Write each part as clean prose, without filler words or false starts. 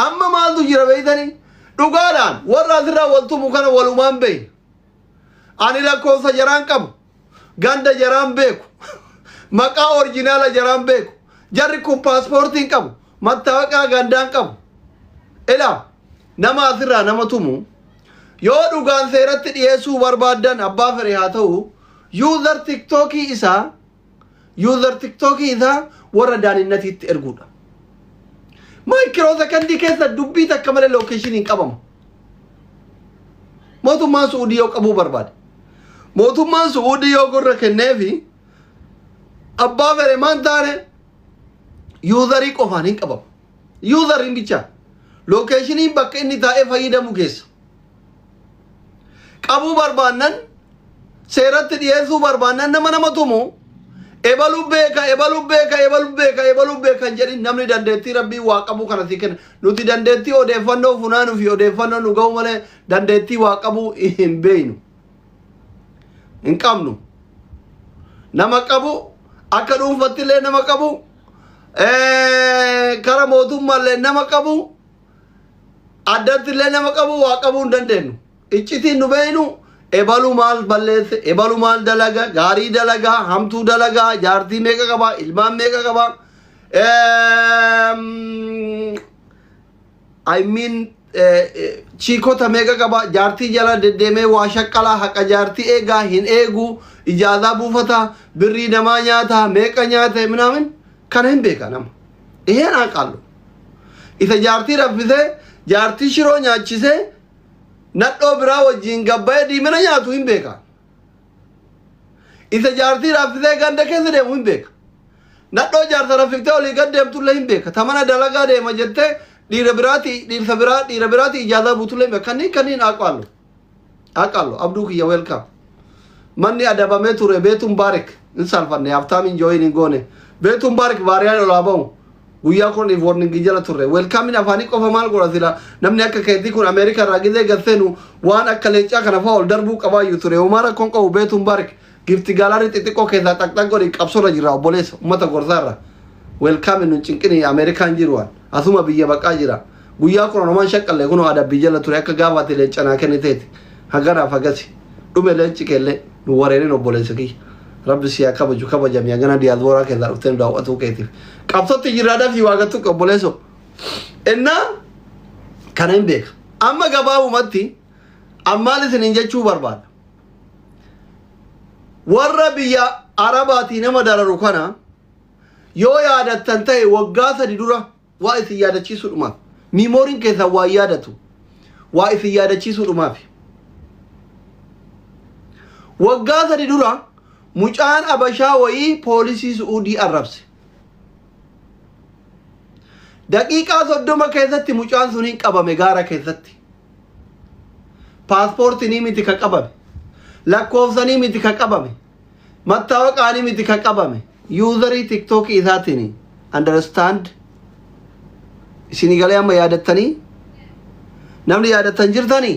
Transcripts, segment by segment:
amma maaltu jira beeytani dhugaadhaan warra asirraa waltumu kana walumaan beeyna ani lakkoofsa jaraan qabu ganda jaraan beeku maqaa orjinaala jaraan beeku jarri kun paaspoortiin qabu mattaawaqaa gandaan qabu ilaa nama asirraa nama tumu yoo dhugaan seeratti dhiyeessuu barbaadan abbaa fere haa ta'u yuuzar tiktookii isaa warra daaninnatiitti erguudha maayikiroo sekondii keessa dubbii takka malee lookeeshiniin qabama mootummaan Suudii yoo qabuu barbaade mootummaan Suudii yoo gurra kenneefi abbaa fere maan taane yuuzarii qofaan hin qabamu yuuzariin bicha lookeeshiniin bakka inni taa'ee fayyadamu keessa qabuu barbaannan seeratti dhiyeessuu barbaannan nama tumu ebaluu beeka jedhin namni dandeettii rabbii waa qabu kana si kenna nuti dandeettii odeeffannoo funaanuu fi odeeffannoo nu ga'u malee dandeettii waa qabu hin beeynu hin qabnu nama qabu akka dhuunfattillee nama qabu kara mootummaallee nama qabu addattillee nama qabu waa qabuu hin dandeenyu iccitiin nu beeynu ebalu maal balleesse ebalu maal dalaga gaarii dalaga hamtuu dalaga jaartii meeqa qaba ilmaan meeqa qaba I mean chiikota meeqa qaba jaartii jala deddeemee waa shaqqalaa haqa jaartii eegaa hin eegu ijaazaa buufata birrii namaa nyaata meeqa nyaate minaamin kana hin beeka nama iheen aqallu isa jaartii raffisee jaartii shiroo nyaachisee nadhoo biraa wajjin gabbaa'ee diimina nyaatu hin beeka isa jaartii raffisee ganda keessa deemu hin beeka nadhoo jaarsa raffiftee olii gad deemtullee hin beeka tamana dalagaa deema jettee dhiira biraati ijaazaa buutullee hin beeka kanniin aqallu abduu kiyya welcome manni adabamee ture beetuun baarik hin salfanne haftaamiin jooyin hin goone beetuun baarik baariyaan olaa ba'u guyyaa kun warning jala turre welcome afani qofa maal godha sila namni akka keetii kun Ameerika irraa gizee galseenu waan akka leencaa kana fa'aa ol darbuu qabaayyuu ture umara kon qabu beetuun baarik gifti gaalaarii xixiqqoo keessaa xaqxaq godhi qabsoorra jira obboleessa ummata gorsaarra welcome nu cinqini Ameerikaan jiruwaan asuma biyya baqaa jira guyyaa kun onomaan shaqqalle kun adabbii jala ture akka gaafaate leencanaa kenniteeti haganaaf hagasi dhume leenci kellee nu wareenin obboleessa kiyya rabbi siyaa kabajamii hagana diyaasbooraa keessaa dhufteen daawwatuu keetiif qabsotti jiraadhaaf waagattu obboleesso innaa kana hin beeka amma gabaabumatti ammaal isiniin jechuu barbaada warra biyya arabaatii nama dararu kana yoo yaadattan ta'e waggaa 3 dura waa isin yaadachiisuudhumaaf miimooriin keessaa waa yaadatu waa isin yaadachiisuudhumaaf waggaa 3 dura mucaan abashaa wayii poolisii Suudii arrabse daqiiqaa 30 keessatti mucaan sun hin qabame gaara keessatti paaspoortii miti ka qabame lakkoofsanii miti ka qabame mattaawaqaanii miti ka qabame yuuzarii tiktookii isaatiin understand isin galee amma yaadattanii namni yaadattan jirtanii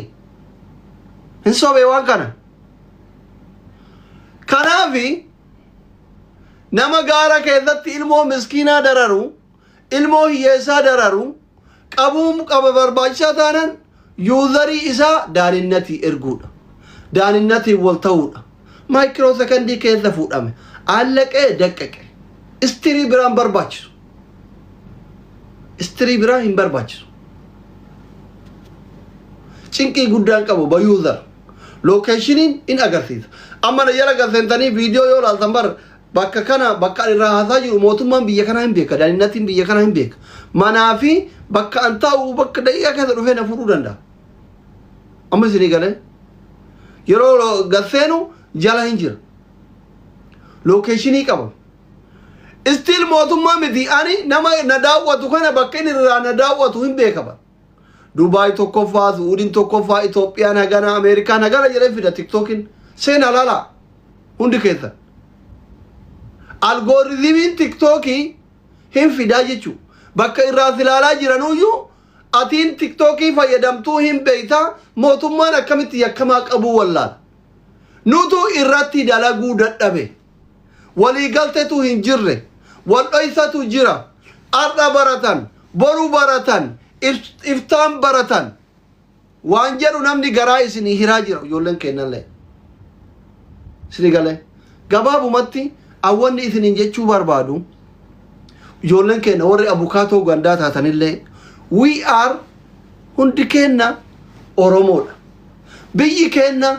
hin soobee waan kana kanaafi nama gaara keessatti ilmoo miskiinaa dararu ilmoo hiyyeessaa dararu qabuum qaba barbaachisaa taanan yuuzarii isaa daaninnatii erguudha daaninnatii wal ta'uudha maayikiroo sekondii keessa fuudhame allaqee daqqaqe istirii biraan barbaachisu istirii biraa hin barbaachisu cinqii guddaan qabu ba yuuzar lookeeshiniin in agarsiisa amma na jala galseentanii viidiyoo yoo laaltan bar bakka kana bakka irraa haasaa jiru mootummaan biyya kana hin beeka daaninnatiin biyya kana hin beeka manaa fi bakka an taa'u bakka daqiiqaa keessa dhufee na fuudhuu danda'a amma isinii galee yeroo galseenu jala hin jira lookeeshinii qaba istiil mootummaa miti ani nama na daawwatu kana bakka inni irraa na daawwatu hin beekama Dubai tokkoffaa Suudiin tokkoffaa Itoophiyaan hagana Ameerikaan hagana jedhee fida tiktookiin seenaa laala hundi keessa algoritimiin tiktookii hin fidaa jechuu bakka irraa silaalaa jiranuyyuu atiin tiktookii fayyadamtuu hin beeyta mootummaan akkamitti yakkamaa qabuu wallaala nutu irratti dalaguu dadhabe waliigaltetu hin jirre wal dhoysatu jira arda baratan boru baratan iftaan baratan waan jedhu namni garaa isinii hiraa jira ijoolleen kennallee isinii galee gabaabumatti awwanni isiniin jechuu barbaadu ijoolleen kenna warri abukaatoo gandaa taatanillee we are hundi kenna oromoodha biyyi kenna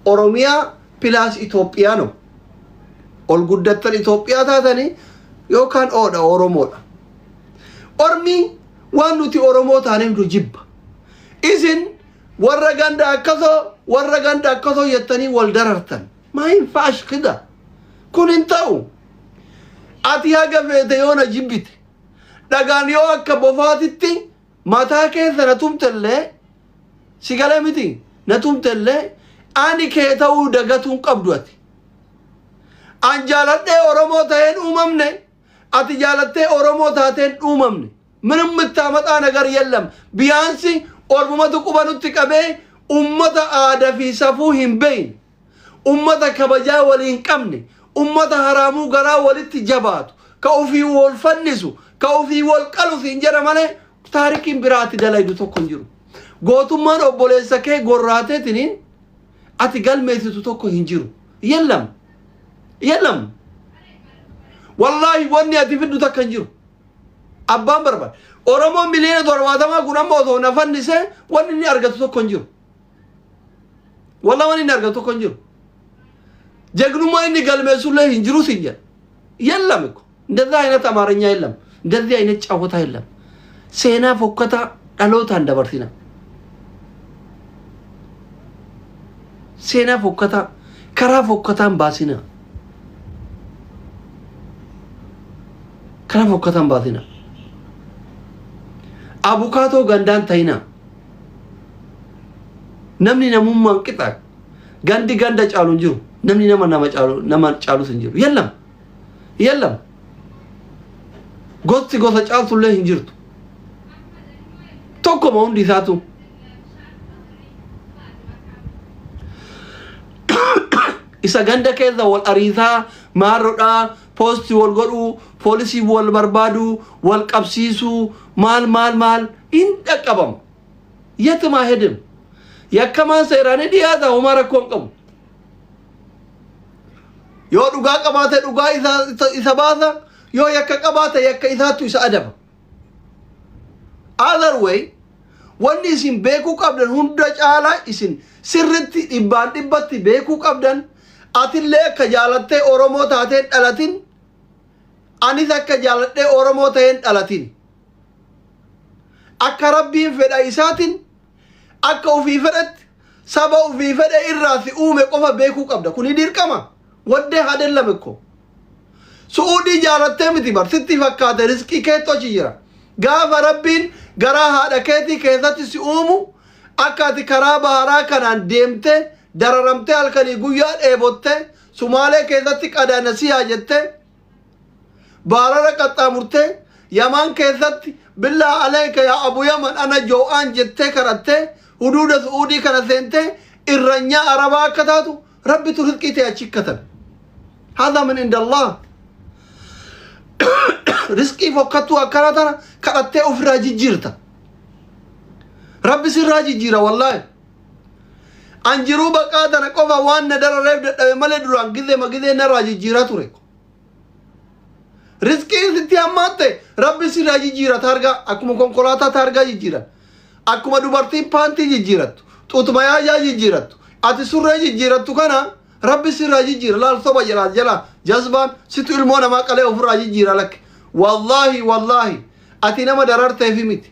oromiyaa pilaas Itoophiyaano ol guddattan Itoophiyaa taatanii yookaan oodha oromoodha ormi waan nuti oromoo taaniif nu jibba isin warra ganda akkasoo yettanii wal darartan maa hin faash kida kun hin ta'u ati haga feete yoo na jibbite dhagaan yoo akka bofaatitti mataa keessa na tumtellee si galee miti na tumtellee ani kee ta'uu dagatuun qabdu ati an jaaladhee oromoo ta'een uumamne ati jaalattee oromoo taateen uumamne ምንም የምታመጣ ነገር የለም ቢያንስ ኦሮሞቱ ቁበኑት ቀበ ኡመተ አደፊ ሰፉ ሂምበይን ኡመተ ከበጃ ወሊን ቀምነ ኡመተ ሐራሙ ገራ ወልት ጀባቱ ከኡፊ ወልፈንሱ ከኡፊ ወልቀሉ ሲንጀረ ማለ ታሪክን ብራት ደላይዱ ተኮንጅሩ ጎቱማን ኦቦሌሰከ ጎራቴትኒን አቲ ገልሜቱ ተኮ ሂንጅሩ የለም ወላሂ ወኒ አቲፍዱ ተከንጅሩ abbaan barbaad oromoon miliyoona 70 kunammoo osoo na fannise wanni inni argatu tokko hin jiru wallahi wanni inni argatu tokko hin jiru ጀግኑማ inni galmeessullee hin jiru ሲል የለም እኮ እንደዛ አይነት አማርኛ የለም እንደዚህ አይነት ጫወታ የለም ሴና ፎከታ ዳሎታ እንደበርሲና ሴና ፎከታ ከራ ፎከታን ባሲና ከራ ፎከታን ባሲና abukaatoo gandaan tayina namni namummaan qixa gandi ganda caaluun jiru namni nama caalus hin jiru yellam gosti gosa caaltullee hin jirtu tokkoma hundi isaatu isa ganda keessa wal ariisaa maarrodhaa posti wal godhu polisi wal barbaadu wal qabsiisu maal in dhaqabam yatma hedim yakkaman seerane diyaata umara kon qabu yoo dhugaa qabaate dhugaa isa baasa yoo yakka qabaate yakka isaatu isa adaba other way wanni isin beekuu qabdan hunda caala isin sirritti dhibbatti beekuu qabdan atillee akka jaalattee oromoo taateen dhalatin anis akka jaaladhee oromoo ta'een dhalatin akka rabbiin fedha isaatin akka ufii fedhatti saba ufii fedhe irraa si uume qofa beekuu qabda kuni dirqama waddee hadellame ko suudii jaalattee miti bar sitti fakkaate riskii keetti achi jira gaafa rabbiin garaa haadha keetii keessatti si uumu akka ati karaa baharaa kanaan deemte dararamte halkanii guyyaa dheebotte sumaalee keessatti qadaanasiyaa jette baarara qaxxaamurte yaman keessatti billah alayka ya abu yaman ana joo'aan jettee karatte huduuda suudii kana seente irranyaa arabaa akka taatu rabbitu rizqii ta'e achi katabe hada min inda allah rizqii fokkattuu akkana tana kadhattee ofirraa jijjiirta rabbi sirraa jijjiira wallahi anjiruu baqaa tana qofa waan na darareef dadhabe malee duraan gizee narraa jijjiiraa ture rizqii sitti hammaatte rabbi sirraa jijjiira targa akkuma konkolaataa targaa jijjiira akkuma dubartiin paantii jijjiirattu xuutuma yaayyaa jijjiirattu ati surree jijjiirattu kana rabbi sirraa jijjiira laal soba jala jazbaan situ ilmoo namaa qalee ofirraa jijjiira lakke wallahi ati nama dararteefi miti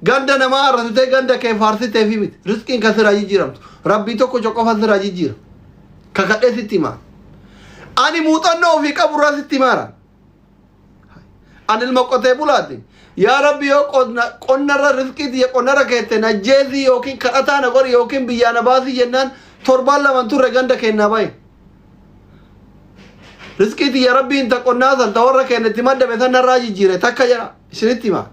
ganda namaa arrasitee ganda kee faarsiteefi miti rizqiin ka sirraa jijjiiramtu rabbii tokko qofa sirraa jijjiira kakadhee sitti himaa ani muuxannoo ofii qaburraa sitti himaara anil maqotee bulaati yaa rabbi yoo qonnarra rizqiiti ya qonnarra keette najjeesii yookiin kadhataa na godhi yookiin biyyaa na baasii jennaan torbaan laman turre ganda kennaa bahe rizqiiti ya rabbiin ta qonnaa san ta warra kennetti maddabe san narraa jijjiire takka jira isinitti himaa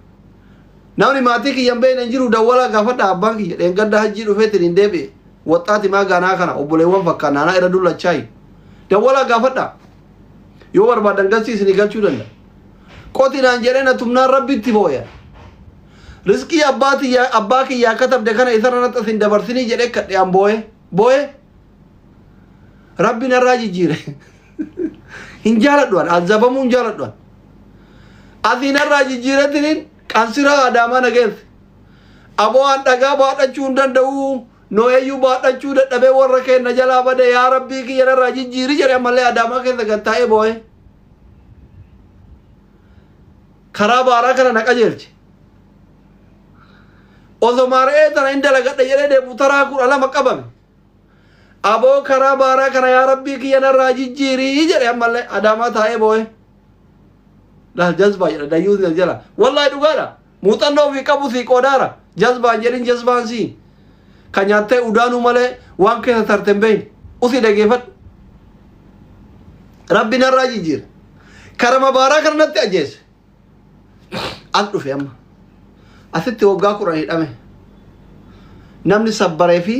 namni maatii kiyyan beeyna hin jiru dawwalaa gaafadha abbaan kiyya dheengadda hajjii dhufeetiin hin deebi'e waxxaati maa gaanaa kana obboleewwan fakkaannaanaa irra dullachaayi dawwalaa gaafadha yoo barbaadan galsii isinii galchuu danda'a qotinaan jedhee na tumnaan rabbitti booya rizqii abbaa kiyyaa katabde kana isarratti isin dabarsinii jedhee kadhiyaan boo'ee rabbi narraa jijjiire hin jaaladhuan azabamuu hin jaaladhuan ati narraa jijjiiretiniin qansiraa adaamaa nageesse aboo an dhagaa baadhachuu hin danda'u nooyeyyuu baadhachuu dadhabee warra keenna jalaa bade yaa rabbii kiyya narraa jijjiiri jedhe ammallee adaamaa keessa gattaa'ee boo'ee karaa baaraa kana na qajeelche osoo maaree tana hin dalagadhe jedhee deebu taraa 12 qabame aboo karaa baaraa kana yaa rabbii kiyya narraa jijjiirii jedhe ammallee adaamaa taa'ee boo'ee laal jazbaa jedha dayyuu jala wallahi dhugaadha muuxannoo fi qabu sii qoodaara jazbaan jedhin jazbaan sii ka nyaattee udaanuu malee waan keessa tarte hin beeyne usii dhageeffadhu rabbi narraa jijjiire karama baaraa kana natti ajjeese as dhufe amma asitti waggaa 10 hidhame namni sabbaree fi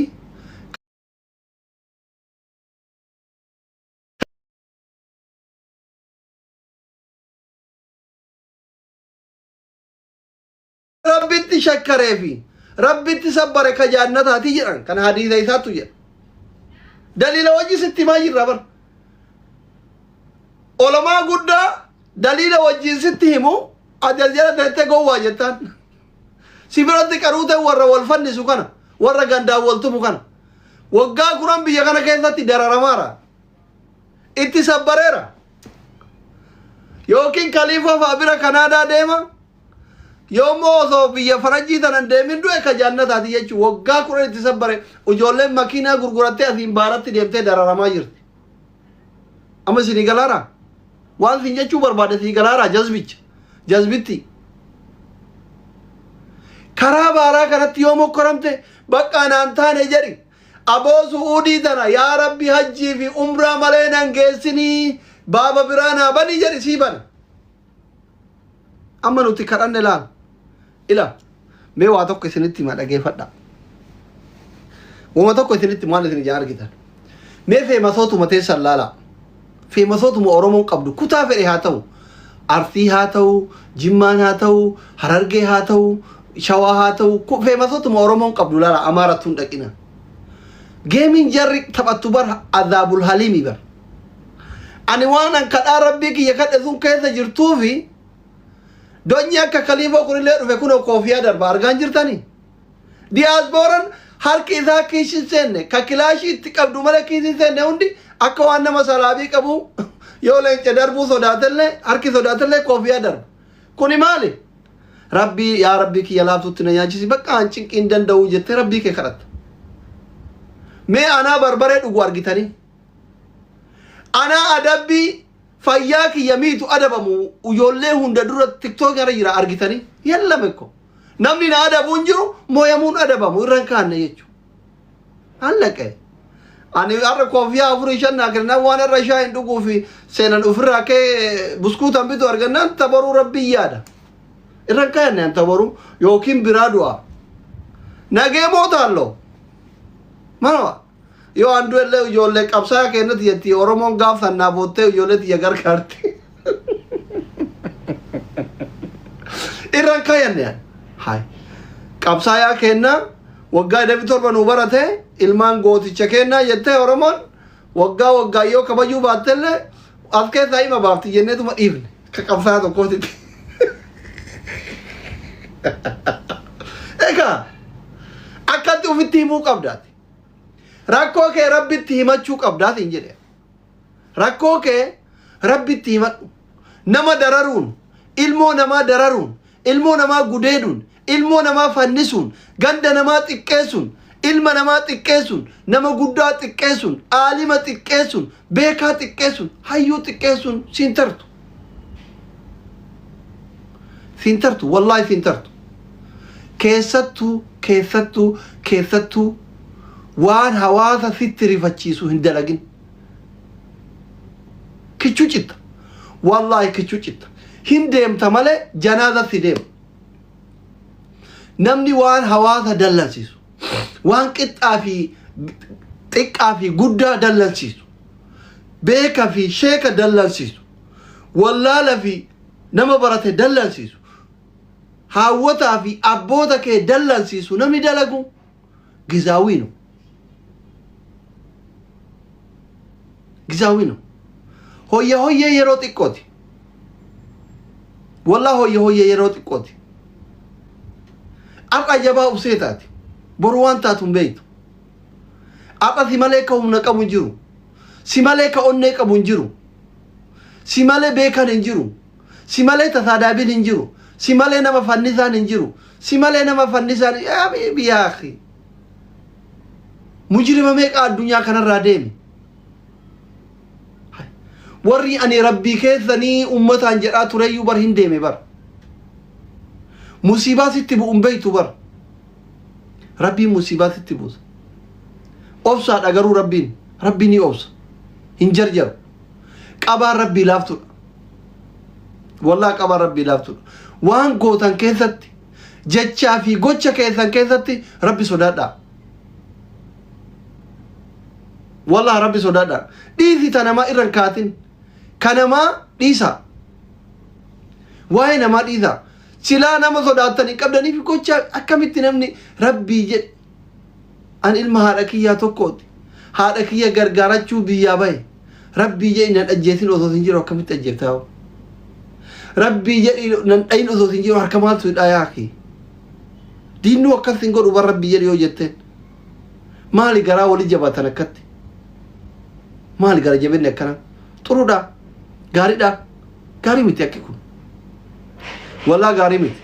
rabbitti shakkaree fi rabbitti sabbare ka jaannataati jedhan kan hadiisa isaatu jedha daliila wajji sitti maa jirra bar olamaa guddaa daliila wajjiin sitti himu ajaljala teettee gowwaa jettaan si biratti qaruute warra wal fannisu kana warra gandaan waltumu kana waggaa 10 biyya kana keessatti dararamaara itti sabbareera yookiin kaliifaa faabira kanaadaa deema yoommoo osoo biyya faranjii tanan deemin du'e ka jaannataati jechuu waggaa 10 itti sabbare ijoolleen makiinaa gurgurattee asiin baaratti deemtee dararamaa jirti amma isinii galaara waan isin jechuu barbaade sii galaara jazbitti karaa baaraa kanatti yoo mokkoramte bakka naan taane jedhi aboo su'uudii tana yaa rabbi hajjii fi umraa malee nan geessinii baaba biraa naa bani jedhi sii bana amma nuti kadhanne laal ila mee waa tokko isinitti ma dhageeffadha wama tokko isinitti maal isin ijaan argitan mee feemasootuma teessan laala feemasootuma oromoon qabdu kutaa fedhe haa ta'u arsii haa ta'u jimmaan haa ta'u harargee haa ta'u shawaa haa ta'u feemasootuma oromoon qabdu laala amaarattuun dhaqina geemiin jarri taphattu bar azaabul haliimi bar ani waan an kadhaa rabbii kiyya kadhe sun keessa jirtuufi donyi akka kaliifoo kunillee dhufe kunoo koofiyaa darba argaan jirtanii diyaasbooran harki isaa kiishin seenne ka kilaashii itti qabdu malee kiishin seenne hundi akka waan nama salaabii qabu yoo leenca darbuu sodaatellee harki sodaatellee koofiyaa darba kuni maali rabbii yaa rabbii kiyya laaftutti na nyaachisi bakka an cinqiin danda'uu jettee rabbii kee kadhatta mee anaa barbaree dhugu argitanii anaa adabbii fayyaa kiyya miitu adabamu ijoollee hunda dura tiktok irra jira argitanii yallame ko namni na adabuun jiru mooyamuun adabamu irraan kaanne jechuudha hallaqe ani arra koofiyaa 4-5 naagirna waan irra shaayin dhuguu fi seenan ofirraa kee buskuutan bitu argannaan tabaruu rabbii yaada irraan kaanne an tabaruu yookiin biraa du'a nagee mootaallo manoo yoo andu elle ijoollee qabsaa kennati yetti oromoon gaaf sannaa boottee ijoollee tiyya gargaarte irraan kaayanne hay qabsaa kenna waggaa 17 nu barate ilmaan gooticha kenna jettee oromoon waggaa yoo kabajuu baattelle as keessaa hima baafti jenneetuma dhiifne ka qabsaa tokkooti egaa akkatti ufitti himuu qabdaati rakkoo kee rabbitti himachuu qabdaati hin jedhe rakkoo kee rabbitti himadhu nama dararuun ilmoo namaa dararuun ilmoo namaa gudeeduun ilmoo namaa fannisuun ganda namaa xiqqeessuun ilma namaa xiqqeessuun nama guddaa xiqqeessuun aalima xiqqeessuun beekaa xiqqeessuun hayyuu xiqqeessuun siin tartu wallahi siin tartu keessattuu waan hawaasa sitti rifachiisu hin dalagin kichuu citta wallahi kichuu citta hin deemta malee janaaza si deema namni waan hawaasa dallansiisu waan qixxaa fi xiqqaa fi guddaa dallansiisu beeka fi sheeka dallansiisu wallaala fi nama barate dallansiisu haawwataa fi abboota kee dallansiisu namni dalagu gizaawii no gizaawii no hoyya yeroo xiqqooti والله هو يروت قوتي أبقى جبا أبسيطاتي بروان تاتم بيت أبقى ثماليك ونكا منجرو سماليك ونكا منجرو سمالي بيكا ننجرو سمالي تثادابي ننجرو سمالي نما فنسا ننجرو سمالي نما فنسا يا بيبي يا أخي مجرم ميك الدنيا كان راديمي warri ani rabbi keessanii ummataan jedhaa tureyyuu bar hin deeme bar musiibaa sitti bu'un beeytu bar rabbiin musiibaa sitti buusa obsaadha garuu rabbiin ni obsa hin jarjaru qabaan rabbii laaftudha wallaa qabaan rabbii laaftudha waan gootan keessatti jechaa fi gocha keessan keessatti rabbi sodaadha wallaa rabbi sodaadha dhiisi tanama irran kaatin kanama dhiisa waa'ee namaa dhiisa silaa nama sodaatanii qabdanii fi gocha akkamitti namni rabbii jedhe an ilma haadha kiyyaa tokkooti haadha kiyya gargaarachuu biyyaa bahe rabbii jedhe nan ajjeesin osoo sin jiru akkamitti ajjeeftaa rabbii jedhe nan dhayin osoo sin jiru harka maaltu hidhaa yaaki diinnu akkas hin godhu bar rabbii jedhe yoo jetteen maali garaa wali jabaatan akkatti maali gara jabinni akkana xuruudha gaarii miti akki kun wallaa gaarii miti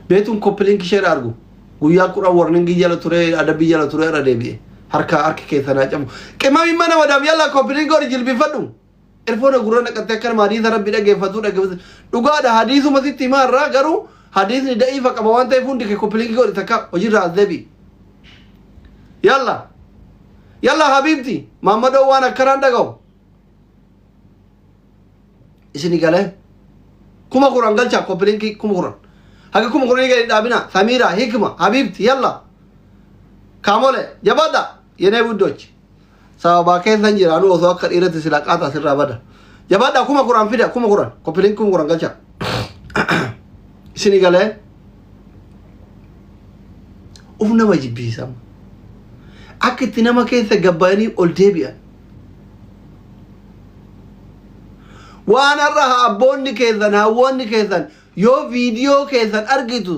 beetun koppilinki ishee argu guyyaa kudhan warningii jala ture adabbii jala ture irra deebi'e harka keessanaa cabu qimamii mana wadaam yalla koppilinki godhi jilbifadhu irfoona gurra naqattee akkanuma hadiisa rabbi dhageeffatu dhugaadha hadiisuma sitti himaa irraa garuu hadiisni da'iifa qaba waan ta'eef hundi kee koppilinki godhi takka hojiirraa as deebi'i yalla habiibti maammadoo waan akkanaan dhaga'u isini galee kuma quran galcha koppilinki kuma quran haga kuma quran gadi dhaabina samira hikma habiibti yalla kaamole jabaadha yenee buddochi sababaa keessan jira anu osoo akka dhiirratti silaa qaataa sirraa bada jabaadha kuma quran fida kuma quran koppilinki kuma quran galcha isini galee uf nama jibbiisama akka itti nama keessa gabbaanii ol deebi'an waan irra abboonni keessan hawwoonni keessan yoo viidiyoo keessan argitu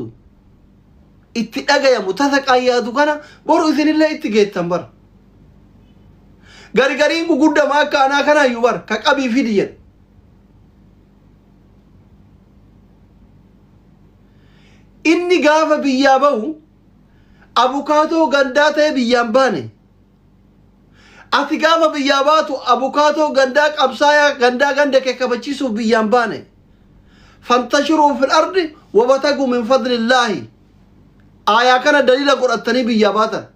itti dhagayamu tasa qayyaatu kana boru isinillee itti geettan bar gargariin guguddamaa akka anaa kanaayyuu bar ka qabii fidi jedhe inni gaafa biyyaa bahu abukaatoo gandaa ta'e biyyaan baane ati gaafa biyyaa baatu abukaatoo gandaa qabsaaya gandaa ganda kee kabachiisuuf biyyaan baane fantashiruu fil ardi wabatagu min fadlillaahi aayaa kana daliila godhattanii biyyaa baatan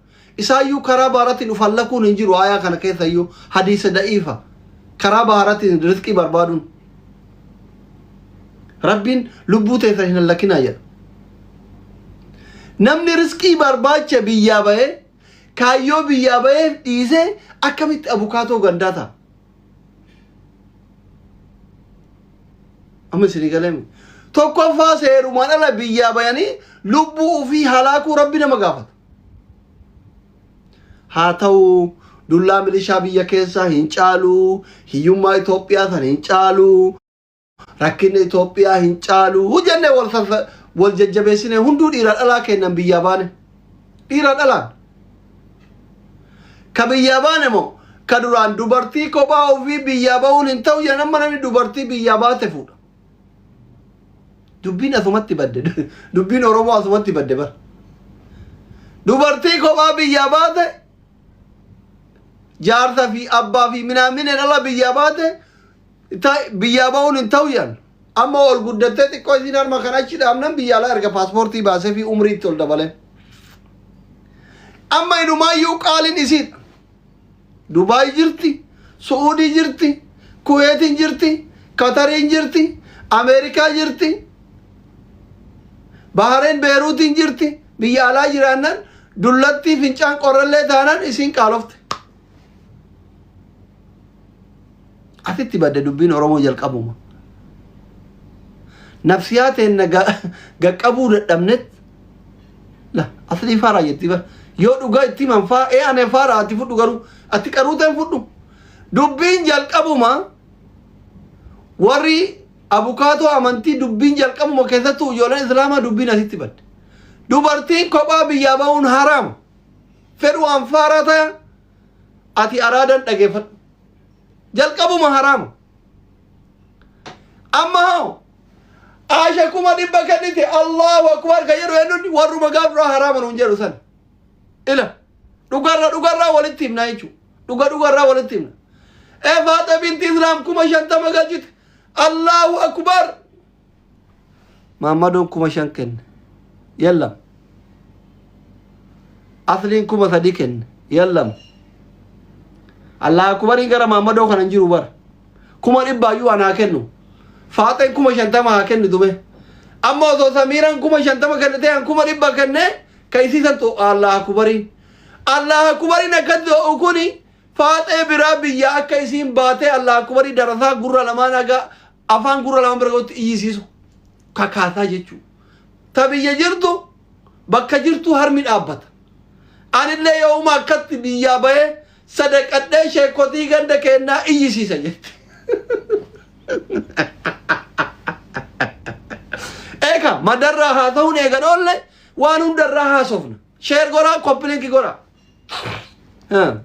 isaayyuu karaa baaratiin ufallakuun hin jiru aayaa kana keessayyuu hadiisa da'iifa karaa baaratiin rizqii barbaaduun rabbiin lubbuu teessan hin lakinaa jedha namni rizqii barbaacha biyyaa bahee kaayyoo biyyaa bahee dhiisee akkamitti abukaatoo gandaa ta'a amma isinii galeemi tokkoffaa seerumaan ala biyyaa bahanii lubbuu ofii halaakuu rabbi nama gaafata haa ta'u dullaa milishaa biyya keessaa hin caalu hiyyummaa Itoophiyaa san hin caalu rakkinni Itoophiyaa hin caalu jennee wal jajjabeessine hunduu dhiira dhalaa kennan biyyaa baane dhiira dhalaan ka biyyaa baane moo ka duraan dubartii kophaa ofii biyyaa bahuun hin ta'u jedhan amma namni dubartii biyyaa baate fuudha dubbiin asumatti badde dubbiin Oromoo asumatti badde bar dubartii kophaa biyyaa baate jaarsa fi abbaa fi minaamineen ala biyyaa baate biyyaa bahuun hin ta'u jedhan amma ol guddattee xiqqoo isin harma kan achi dhaabnan biyya alaa erga paaspoortii baasee fi umriitti ol dabale amma inumaayyuu qaaliin isiidha Dubaay jirti Suudii jirti Kuweetiin jirti Katariin jirti Ameerikaa jirti Bahareen Beeruutiin jirti biyya alaa jiraannan dullattii fincaan qorrallee taanan isin qaalofte asitti badde dubbiin Oromoo jalqabuma نفسيات إن قبول الأمنت لا أصلي فارا يتبع يو دوغا اتمام فا إيه أنا فارا أتفوت دوغارو أتكارو تنفوتو دبين جال قبو ما وري أبوكاتو أمانتي دبين جال قبو ما كيساتو يولان إسلاما دبين أتتبت دبرتين كوبا بياباون حرام فرو أنفارا تا أتي أرادن تغيفت جال قبو ما حرام أما هاو عاشا كما دبا كنتي الله أكبر كيرو ينوني ورو مقابرو حرام نونجرو سن إلا دوغارا ولتيمنا يجو دوغارا ولتيمنا إيه فاطمة بنت إسلام كما شانتا مقاجت الله أكبر محمدون كما شانكن يلا أصلين كما صديقن يلا الله أكبر إنكرا محمدون خننجرو بار كما نبا يو أنا كنو فاطمة كما شانتا ما كن دومه أما تو سميران كما شانتا ما كنتي أن كما نبا كنه كيسي سنتو الله أكبر الله أكبر نكدو أكوني فاطمة برابي يا كيسين باتة الله أكبر دراسة غورا لما نجا أفان غورا لما برغوت يسيسو كاكاتا جيتشو تبي يجرتو بكجرتو هرمين أبات أنا اللي يوم أكتب بيا بيه صدق أدنى شيء كذي كندا كنا يسيسا جت إيكا ما درها هذون إيكا نقول وانون درها صفنا شير غورا كوبلين كي غورا ها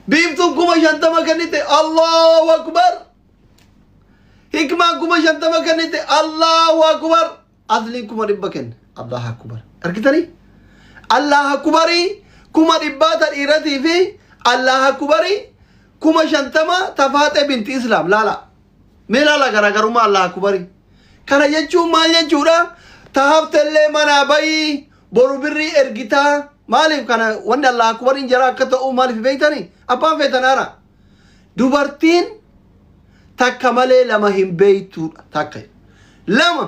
بيبتو كوما شانتا ما كنيته الله أكبر حكمة كوما شانتا ما كنيته الله أكبر أصلي كوما ربكن الله أكبر أركتني الله أكبري كوما ربات الإرادي في الله أكبري كوما شانتا ما تفاتة بنت إسلام لا ملا لا كرا كروما الله أكبري كنا يجوا ما يجوا را تهاب تلي منا باي بروبري إرجتا مالي كنا وند الله أكبر إن جرا كتو مالي في بيتاني أبان في تنارا دوبارتين تكمله لما هم بيتو تكاي لما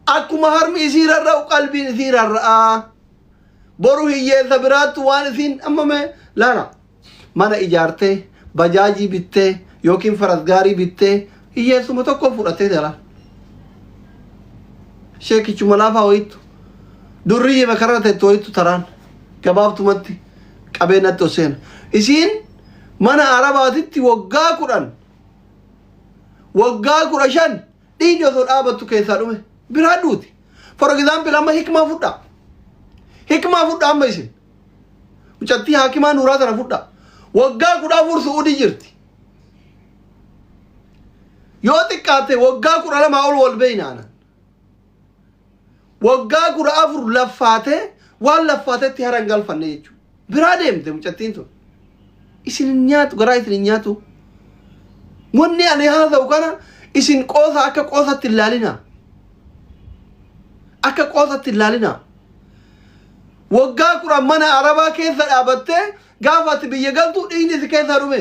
أكو مهرم يصير الرأو قلبي يصير الرأى برو هي ثبرات وانسين أما ما لا mana ijaarte bajaajii bittee yookiin farasgaarii bittee hiyyeessuma tokko fudhatee jala sheekichuma laafaa wayitu durrii makarra teettu wayitu taraan gabaabtumatti qabeenatti oseen isiin mana arabaatitti waggaa 15 dhiigni osoo dhaabattu keessaa dhume biraa duuti for example amma hikmaa fudha amma isin mucattii haakimaa nuuraa tana fudha waggaa 14 su'uudii jirti yoo xiqqaate waggaa 12 ol wal beeynaana waggaa 14 laffaatee waan laffaatetti harangalfanne jechuudha biraa deemte mucattiin tun isin nyaatu garaa isin nyaatu wanni ani haasa'u kana isin qoosa akka qoosatti ilaalina waggaa 10 mana arabaa keessa dhaabattee gaafa ati biyya galtu dhiigni si keessa dhume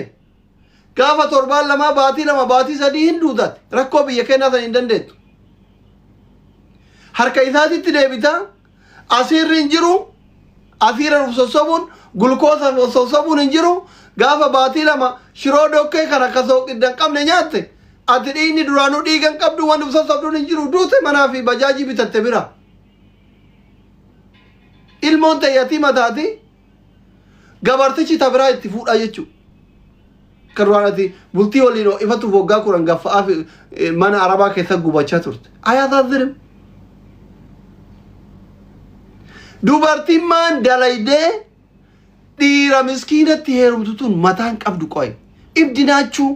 gaafa 7 baatii 2 baatii 3 hin duudate rakkoo biyya keenyaa san hin dandeettu harka isaatitti deebita asiirri hin jiru asiira sossobuun gulkoosa sossobuun hin jiru gaafa baatii 2 shiroo dokkee kan akka sooqiddan qabne nyaatte ati dhiigni duraanuu dhiigan qabdu wanti sossobduun hin jiru duute manaa fi bajaajii bitatte bira ilmoon ta'e yatiima taati gabartichi tabiraa itti fuudhaa jechuudha karwaanati bultii waliin ifatu waggaa 10 gaffa'aa mana arabaa keessa gubachaa turte ayyaataasirim dubartiin maan dalaydee dhiira miskiinatti heerumtu tun mataan qabdu qoy ibdinaachuu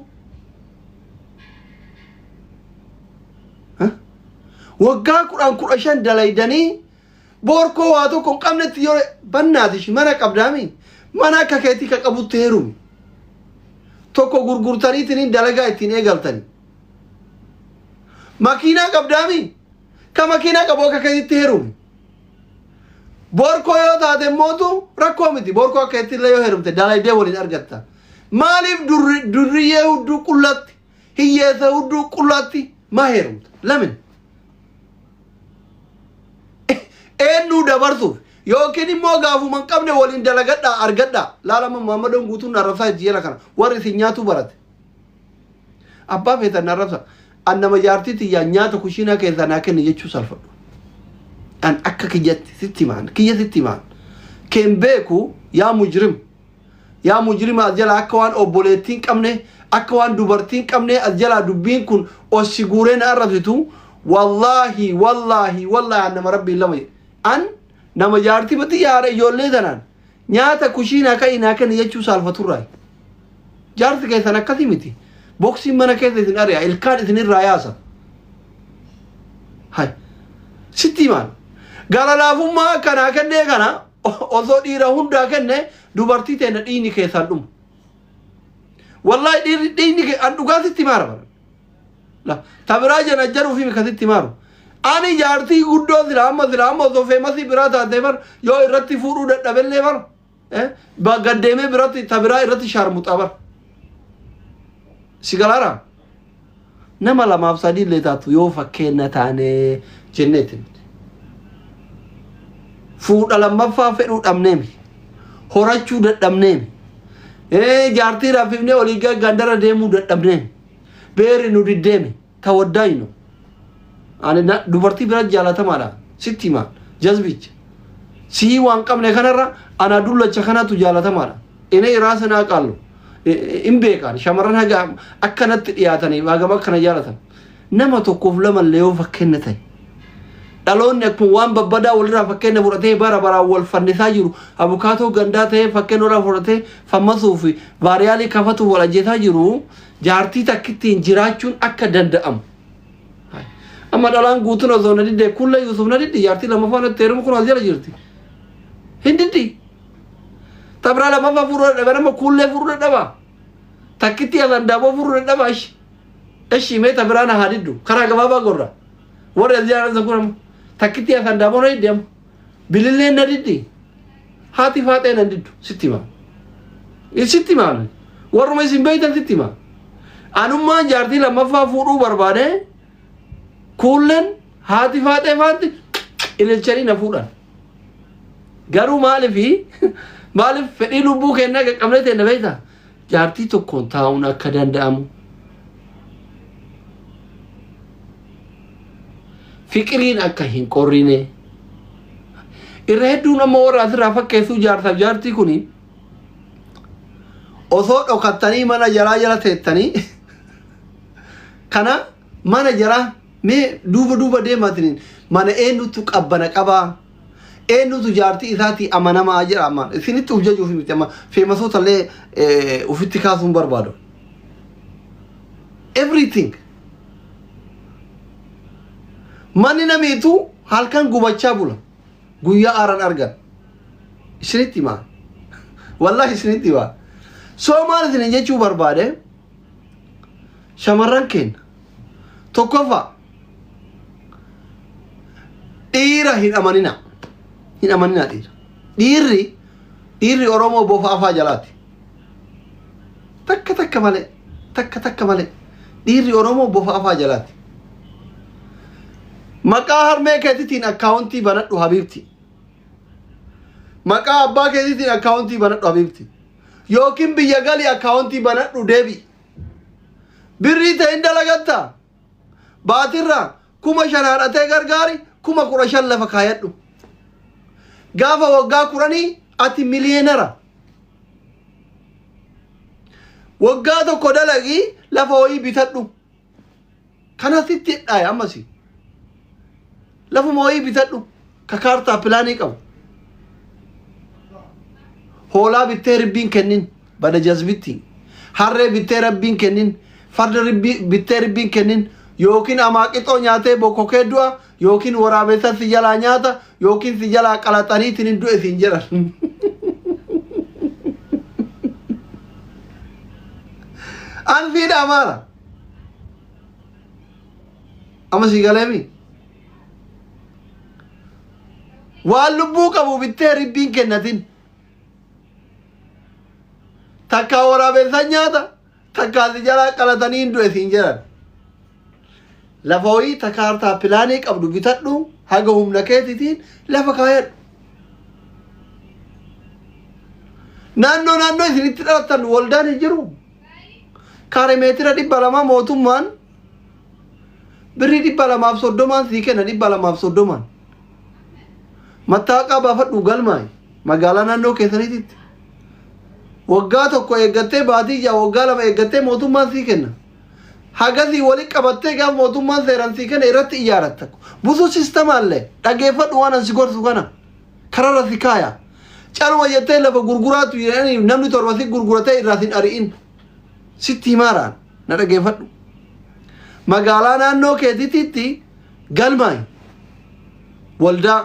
waggaa 15 dalaydanii borkoo waa tokko qabnetti yoo bannaatish mana qabdaami mana akka keetii ka qabutti heerumi tokko gurgurtaniitiin dalagaa ittiin eegaltani makiinaa qabdaami ka makiinaa qabu akka keetitti heerumi borkoo yoo taate mootu rakkoo miti borkoo akka keetti illee yoo heerumte dalaydee waliin argatta maaliif durriyyee hudduu qullatti hiyyeessa hudduu qullatti maa heerumta lamin eenyu dabarsuuf yookiin immoo gaafuman qabne waliin dalagadha argadha laalama Muhammadoon guutuun arrabsaa itti jela kana warri isin nyaatu barate abbaa feetan arrabsa أنا مجارتي يا نياتا كوشينا كذا ناكن يجوا سالفة أن أكا كيجت ستمان كيجت ستمان كم بيكو يا مجرم أجل أكوان أبوليتين كمنه أكوان دوبرتين كمنه أجل دبين كن أسيغورين أرفتو والله أنا مربي لما أن نما جارتي بتي يار يولي دنان نياتا كوشينا كاي ناكن يجوا سالفة راي جارتي كيسا نكتي متي بوكسي منا كيسا إذن أريا الكاد إذن الرئاسة هاي ستي مان قال لافما كنا كنه كنا أصو ديرا هندا كنه دوبارتي تنا ديني كيسا دوم والله ديني كي أندو قاسي تمارا لا تبراجا نجارو في مكاسي تمارو أني جارتي قدو زلام أصو فيماسي براتا ديبر يو إرتي فورو دبل ليبر بقدمه براتي تبرا إرتي شارموت أبر سيجالارا نما لما أفسدي لتاتو يو فكنا تاني جنتين فود لما فافرود أمنامي هوراتشو دت أمنامي جارتي رافيني أوليجا غندرا ديمو دت أمنامي بيري نودي ديمي توداينو أنا دوبارتي برات جالتا مالا ستي ما جذبيج سي وانكم نخنرا أنا دولا چخنا تو جالتا مالا إني راسنا قالو إمبيكان شمرنا جام أكنت ياتني واجم أكنا جالتا نما توقف لما ليو فكنتي دالون نكون وان ببدا ولا فكنا برته برا والفرنسا جرو أبوكاتو غنداته فكنا ولا برته فمسوفي باريالي كفتو ولا جتا جرو جارتي تكتين جراچون أكدندأم أما دالان غوتنا زونا دي كل يوسفنا دي جارتي لما فانا تيرم كون أزيلا جرتي هندي تبرا لما فورو دبنا كل فورو دبا تكتي أذن دبا فورو دبا إيش مي تبرا أنا هاديدو كرا غبابا غورا ورا زيارة زكورم تكتي أذن دبا ناي ديم بليلين نديدي هاتي فاتين نديدو ستيما ستيما ورا ما يسمى بيتان ستيما أنا ما جارتي لما فورو بربادة كلن هاتي فاتي إلى الشري نفوران قالوا مالف فدي لبو كنا قملت نبيتا جارتي تو كونتاونا كدندامو فكرين أكهين قرينه إرهدو نمور أثر فكيسو جارتي كوني أصوت أو كتاني مانا جرا تيتاني كنا مانا جرا مي دوبا دي ماتنين مانا إنو تك أبنا كبا إنو تجارتي إذاتي أمانا ما أجر أمان سنت وجاجو في متى في مسوت اللي وفي اتكاسهم بربادو everything ماني نميتو هالكان قبتشا بولا قويا آران أرغان سنتي ما والله سنتي ما سو مالت نجيشو بربادة شمران كين توقفا ديرا هين أمانينا ديري أرومو بوفا أفا جلاتي تك مالي ديري أرومو بوفا أفا جلاتي مكا هرمي كتتين أكاونتي بناتو حبيبتي مكا أبا كتتين أكاونتي بناتو حبيبتي يوكين بيجالي أكاونتي بناتو ديبي بري تين دلغتا باترا كما شنارته غرغاري كما قرشان لفكايتو غافا وغا قراني أتي مليونيرا وغا تو كودلغي لفوي بيتدو كانا سيتي اي امسي لفو موي بيتدو ككارتا بلاني قو هولا بيتربين كنين بدا جذبتي حري بيتربين كنين فرد بيتربين كنين يوكين أماكتو نياته بوكوكي دوا يوكين ورابيسا سجلا نياتا يوكين سجلا قلطاني تنين دو سنجرا أنفيد أمارا أما سيغاليمي واللبوك أبو بيتربين كنتين تكا ورابيسا نياتا تكا سجلا قلطاني دو سنجرا لفوي تكارتا بلانيك أبدو بيتاتنو هاقهم نكيتين لفكاير نانو إذن تلاتن والدان يجرو كاري ميترا دي بلما موتومان birri 230 sii kenna 230 mattaaqa baafadhu galmaay magaalaa naannoo keessaniitti waggaa tokko eeggattee baatii yaa waggaa lama eeggattee mootummaan sii kenna hagasii wali qabattee gaaf mootummaan seeran sii kenna irratti ijaaratta busuu sistemaallee dhageeffadhu waan ansi gorsu kana kararra si kaaya caluma jettee lafa gurguraatu namni torba si gurguratee irraa sin ari'in sitti himaaraan na dhageeffadhu magaalaa naannoo keetiitti galmaay waldaa